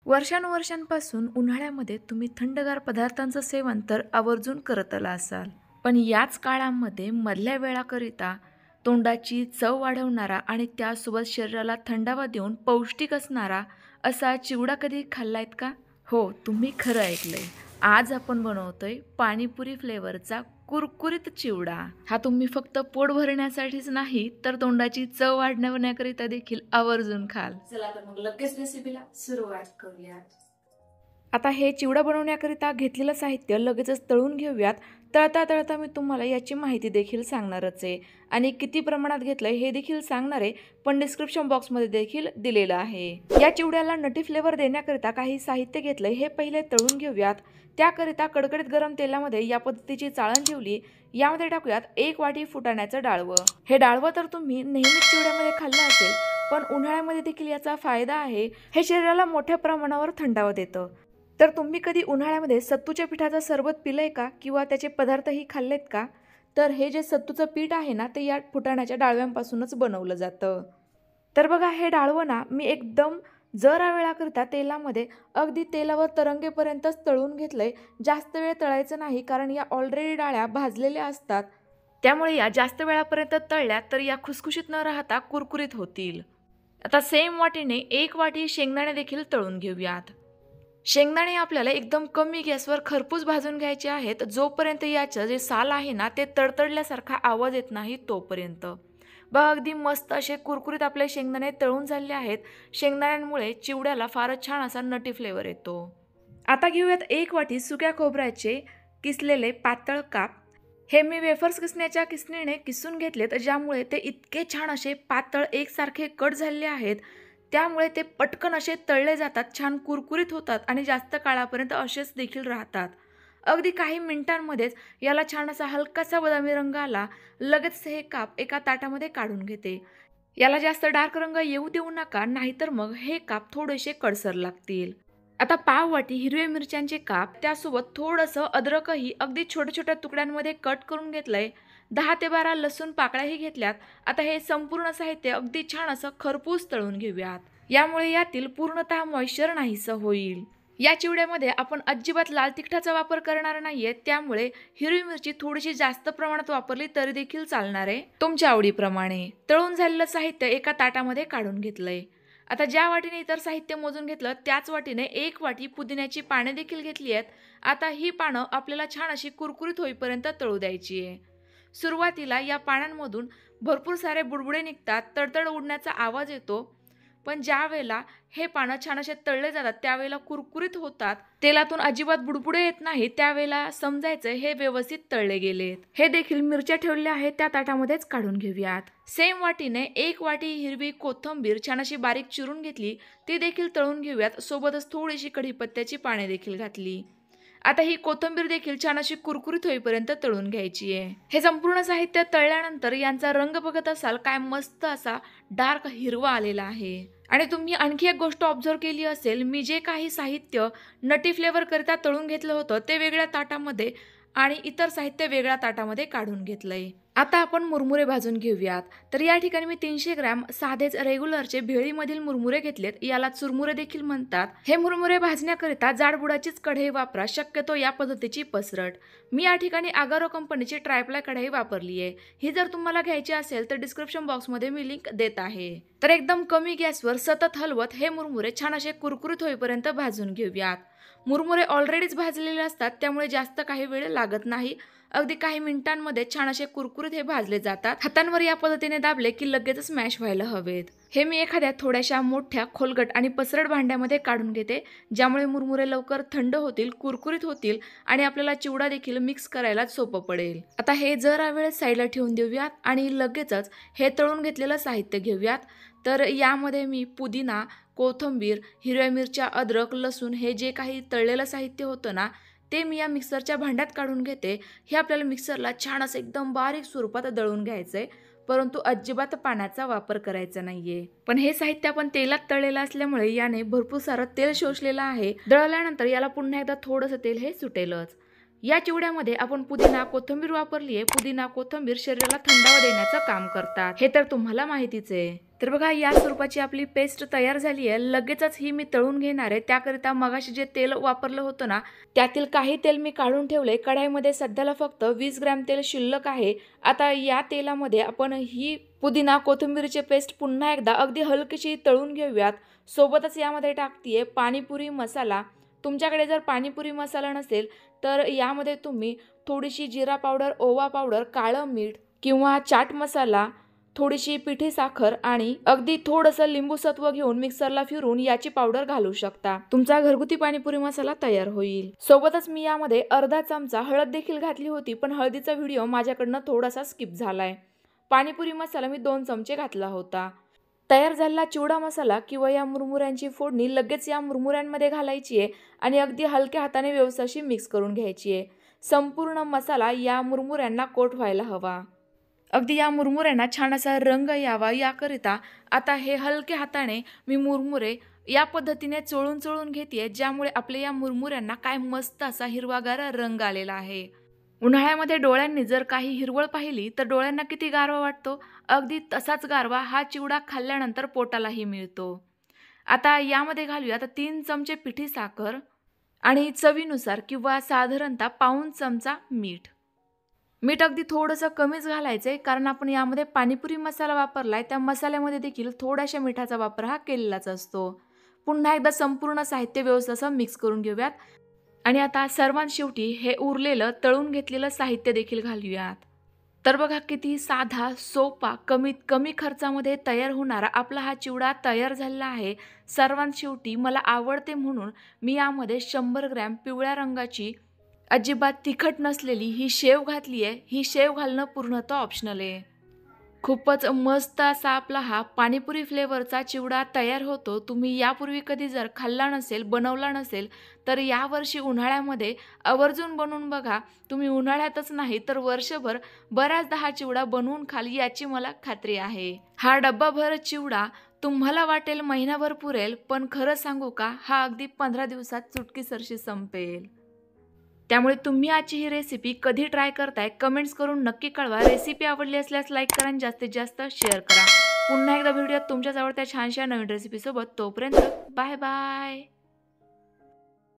वर्षानुवर्षांपासून उन्हाळ्यामध्ये तुम्ही थंडगार पदार्थांचं सेवन तर आवर्जून करत आला असाल, पण याच काळामध्ये मधल्या वेळाकरिता तोंडाची चव वाढवणारा आणि त्यासोबत शरीराला थंडावा देऊन पौष्टिक असणारा असा चिवडा कधी खाल्लायत का? हो, तुम्ही खरं ऐकलंय. आज आपण बनवतोय पाणीपुरी फ्लेवरचा कुरकुरीत चिवडा. हा तुम्ही फक्त पोट भरण्यासाठीच नाही तर तोंडाची चव वाढवण्याकरिता देखील आवर्जून खाल. चला तर मग लगेच रेसिपीला सुरुवात करूया. आता हे चिवडा बनवण्याकरिता घेतलेलं साहित्य लगेचच तळून घेऊयात. तळता तळता मी तुम्हाला याची माहिती देखील सांगणारच आहे आणि किती प्रमाणात घेतलंय हे देखील सांगणार आहे, पण डिस्क्रिप्शन बॉक्समध्ये देखील दिलेलं आहे. या चिवड्याला नटी फ्लेवर देण्याकरिता काही साहित्य घेतलंय, हे पहिले तळून घेऊयात. त्याकरिता कडकडीत गरम तेलामध्ये या पद्धतीची चाळण ठेवली. यामध्ये टाकूयात 1 वाटी फुटाण्याचं डाळवं. हे डाळवं तर तुम्ही नेहमीच चिवड्यामध्ये खाल्लं असेल, पण उन्हाळ्यामध्ये देखील याचा फायदा आहे. हे शरीराला मोठ्या प्रमाणावर थंडावा देतं. तर तुम्ही कधी उन्हाळ्यामध्ये सत्तूच्या पिठाचं सरबत पिलंय का किंवा त्याचे पदार्थही खाल्लेत का? तर हे जे सत्तूचं पीठ आहे ना, ते या फुटाण्याच्या डाळव्यांपासूनच बनवलं जातं. तर बघा, हे डाळवं ना मी एकदम जरा वेळाकरिता तेलामध्ये अगदी तेलावर तरंगेपर्यंतच तळून घेतलंय. जास्त वेळ तळायचं नाही, कारण या ऑलरेडी डाळ्या भाजलेल्या असतात. त्यामुळे या जास्त वेळापर्यंत तळल्या तर या खुसखुशीत न राहता कुरकुरीत होतील. आता सेम वाटीने 1 वाटी शेंगदाणे देखील तळून घेऊयात. शेंगदाणे आपल्याला एकदम कमी गॅसवर खरपूस भाजून घ्यायचे आहेत, जोपर्यंत याचं जे साल आहे ना ते तडतडल्यासारखा आवाज येत नाही तोपर्यंत. बघा, अगदी मस्त असे कुरकुरीत आपले शेंगदाणे तळून झाले आहेत. शेंगदाण्यांमुळे चिवड्याला फारच छान असा नटी फ्लेवर येतो. आता घेऊयात 1 वाटी सुक्या खोबऱ्याचे किसलेले पातळ काप. हे मी वेफर्स किसण्याच्या किसणीने किसून घेतलेत, ज्यामुळे ते इतके छान असे पातळ एकसारखे कट झाले आहेत. त्यामुळे ते पटकन असे तळले जातात, छान कुरकुरीत होतात आणि जास्त काळापर्यंत असेच देखील राहतात. अगदी काही मिनिटांमध्येच याला छान असा हलकासा बदामी रंग आला. लगेच हे काप एका ताटामध्ये काढून घेते. याला जास्त डार्क रंग येऊ देऊ नका, नाहीतर मग हे काप थोडेसे कडसर लागतील. आता पाव वाटी हिरव्या मिरच्यांचे काप, त्यासोबत थोडंसं अद्रकही अगदी छोट्या छोट्या तुकड्यांमध्ये कट करून घेतलंय. 10 ते 12 लसूण पाकळ्याही घेतल्यात. आता हे संपूर्ण साहित्य अगदी छान असं खरपूस तळून घेऊयात. यामुळे यातील पूर्णतः मॉइश्चर नाहीसं होईल. या चिवड्यामध्ये आपण अजिबात लाल तिखटाचा वापर करणार नाहीये, त्यामुळे हिरवी मिरची थोडीशी जास्त प्रमाणात वापरली तरी देखील चालणार आहे, तुमच्या आवडीप्रमाणे. तळून झालेलं साहित्य एका ताटामध्ये काढून घेतलंय. आता ज्या वाटीने इतर साहित्य मोजून घेतलं त्याच वाटीने 1 वाटी पुदिन्याची पाने देखील घेतली आहेत. आता ही पानं आपल्याला छान अशी कुरकुरीत होईपर्यंत तळू द्यायची आहे. सुरुवातीला या पानांमधून भरपूर सारे बुडबुडे निघतात, तडतड उडण्याचा आवाज येतो, पण ज्या वेळेला हे पानं छान असे तळले जातात त्यावेळेला कुरकुरीत होतात, तेलातून अजिबात बुडबुडे येत नाही, त्यावेळेला समजायचं हे व्यवस्थित तळले गेलेत. हे देखील मिरच्या ठेवलेल्या आहेत त्या ताटामध्येच काढून घेऊयात. सेम वाटीने 1 वाटी हिरवी कोथिंबीर छान अशी बारीक चिरून घेतली, ती देखील तळून घेऊयात. सोबतच थोडीशी कढीपत्त्याची पाने देखील घातली. आता ही कोथिंबीर देखील छान अशी कुरकुरीत होईपर्यंत तळून घ्यायची आहे. हे संपूर्ण साहित्य तळल्यानंतर यांचा रंग बघत असाल, काय मस्त असा डार्क हिरवा आलेला आहे. आणि तुम्ही आणखी एक गोष्ट ऑब्झर्व केली असेल, मी जे काही साहित्य नटी फ्लेवर करिता तळून घेतलं होतं ते वेगळ्या ताटामध्ये आणि इतर साहित्य वेगळ्या ताटामध्ये काढून घेतलंय. आता आपण मुरमुरे भाजून घेऊयात. तर या ठिकाणी मी 300 ग्रॅम साधेच रेग्युलरचे भेळीमधील मुरमुरे घेतलेत, याला चुरमुरे देखील म्हणतात. हे मुरमुरे भाजण्याकरिता जाडबुडाचीच कढई वापरा, शक्यतो या पद्धतीची पसरट. मी या ठिकाणी आगारो कंपनीची ट्रायप्लाय कढई वापरली आहे. ही जर तुम्हाला घ्यायची असेल तर डिस्क्रिप्शन बॉक्समध्ये मी लिंक देत आहे. तर एकदम कमी गॅसवर सतत हलवत हे मुरमुरे छान असे कुरकुरीत होईपर्यंत भाजून घेऊयात. मुरमुरे ऑलरेडीच भाजलेले असतात, त्यामुळे जास्त काही वेळ लागत नाही. अगदी काही मिनिटांमध्ये छान असे कुरकुरीत हे भाजले जातात. हातांवर या पद्धतीने दाबले की लगेचच मॅश व्हायला हवेत. हे मी एखाद्या थोड्याशा मोठ्या खोलगट आणि पसरट भांड्यामध्ये काढून घेते, ज्यामुळे मुरमुरे लवकर थंड होतील, कुरकुरीत होतील आणि आपल्याला चिवडा देखील मिक्स करायला सोपं पडेल. आता हे जरा वेळ साईडला ठेवून देऊयात आणि लगेचच हे तळून घेतलेलं साहित्य घेऊयात. तर यामध्ये मी पुदिना, कोथिंबीर, हिरव्या मिरच्या, अद्रक, लसूण हे जे काही तळलेलं साहित्य होतं ना ते मी या मिक्सरच्या भांड्यात काढून घेते. हे आपल्याला मिक्सरला छान असं एकदम बारीक स्वरूपात दळून घ्यायचंय, परंतु अजिबात पाण्याचा वापर करायचा नाहीये. पण हे साहित्य आपण तेलात तळलेलं असल्यामुळे याने भरपूर सारं तेल शोषलेलं आहे. दळल्यानंतर याला पुन्हा एकदा थोडंसं तेल हे सुटेलच. या चिवड्यामध्ये आपण पुदिना, कोथिंबीर वापरली आहे. पुदिना, कोथिंबीर शरीराला थंडावा देण्याचं काम करतात, हे तर तुम्हाला माहितीच आहे. तर बघा या स्वरूपाची आपली पेस्ट तयार झाली आहे. लगेचच ही मी तळून घेणार आहे. त्याकरिता मगाशी जे तेल वापरलं होतं ना, त्यातील काही तेल मी काढून ठेवले. कढाईमध्ये सध्याला फक्त 20 ग्रॅम तेल शिल्लक आहे. आता या तेलामध्ये आपण ही पुदिना कोथिंबीरची पेस्ट पुन्हा एकदा अगदी हलकीशी तळून घेऊयात. सोबतच यामध्ये टाकतीये पाणीपुरी मसाला. तुमच्याकडे जर पाणीपुरी मसाला नसेल तर यामध्ये तुम्ही थोडीशी जिरा पावडर, ओवा पावडर, काळं मीठ किंवा चाट मसाला, थोडीशी पिठी साखर आणि अगदी थोडंसं लिंबू सत्व घेऊन मिक्सरला फिरून याची पावडर घालू शकता. तुमचा घरगुती पाणीपुरी मसाला तयार होईल. सोबतच मी यामध्ये अर्धा चमचा हळद देखील घातली होती, पण हळदीचा व्हिडिओ माझ्याकडनं थोडासा स्किप झालाय. पाणीपुरी मसाला मी 2 चमचे घातला होता. तयार झालेला चिवडा मसाला किंवा या मुरमुऱ्यांची फोडणी लगेच या मुरमुऱ्यांमध्ये घालायची आहे आणि अगदी हलक्या हाताने व्यवस्थित मिक्स करून घ्यायची आहे. संपूर्ण मसाला या मुरमुऱ्यांना कोट व्हायला हवा. अगदी या मुरमुऱ्यांना छान असा रंग यावा याकरिता आता हे हलक्या हाताने मी मुरमुरे या पद्धतीने चोळून घेते, ज्यामुळे आपल्या या मुरमुऱ्यांना काय मस्त असा हिरवागार रंग आलेला आहे. उन्हाळ्यामध्ये डोळ्यांनी जर काही हिरवळ पाहिली तर डोळ्यांना किती गारवा वाटतो, अगदी तसाच गारवा हा चिवडा खाल्ल्यानंतर पोटालाही मिळतो. आता यामध्ये घालूया आता 3 चमचे पिठी साखर आणि चवीनुसार किंवा साधारणतः पाऊण चमचा मीठ. मीठ अगदी थोडंसं कमीच घालायचं आहे, कारण आपण यामध्ये पाणीपुरी मसाला वापरलाय. त्या मसाल्यामध्ये देखील थोड्याशा मिठाचा वापर हा केलेलाच असतो. पुन्हा एकदा संपूर्ण साहित्य व्यवस्थित असं मिक्स करून घेऊयात आणि आता सर्वात शेवटी हे उरलेलं तळून घेतलेलं साहित्य देखील घालूयात. तर बघा किती साधा, सोपा, कमीत कमी खर्चामध्ये तयार होणारा आपला हा चिवडा तयार झालेला आहे. सर्वात शेवटी मला आवडते म्हणून मी यामध्ये 100 ग्रॅम पिवळ्या रंगाची अजिबात तिखट नसलेली ही शेव घातली आहे. ही शेव घालणं पूर्णतः ऑप्शनल आहे. खूपच मस्त असा आपला हा पाणीपुरी फ्लेवरचा चिवडा तयार होतो. तुम्ही यापूर्वी कधी जर खाल्ला नसेल, बनवला नसेल तर यावर्षी उन्हाळ्यामध्ये आवर्जून बनवून बघा. तुम्ही उन्हाळ्यातच नाही तर वर्षभर बऱ्याचदा हा चिवडा बनवून खाल याची मला खात्री आहे. हा डब्बाभर चिवडा तुम्हाला वाटेल महिनाभर पुरेल, पण खरं सांगू का हा अगदी 15 दिवसात चुटकीसरशी संपेल. त्यामुळे तुम्ही आजची ही रेसिपी कधी ट्राय करताय कमेंट्स करून नक्की कळवा. रेसिपी आवडली असल्यास लाईक करा आणि जास्तीत जास्त शेअर करा. पुन्हा एकदा व्हिडिओत तुमच्याच आवडत्या छानशा नवीन रेसिपीसोबत. तोपर्यंत बाय बाय.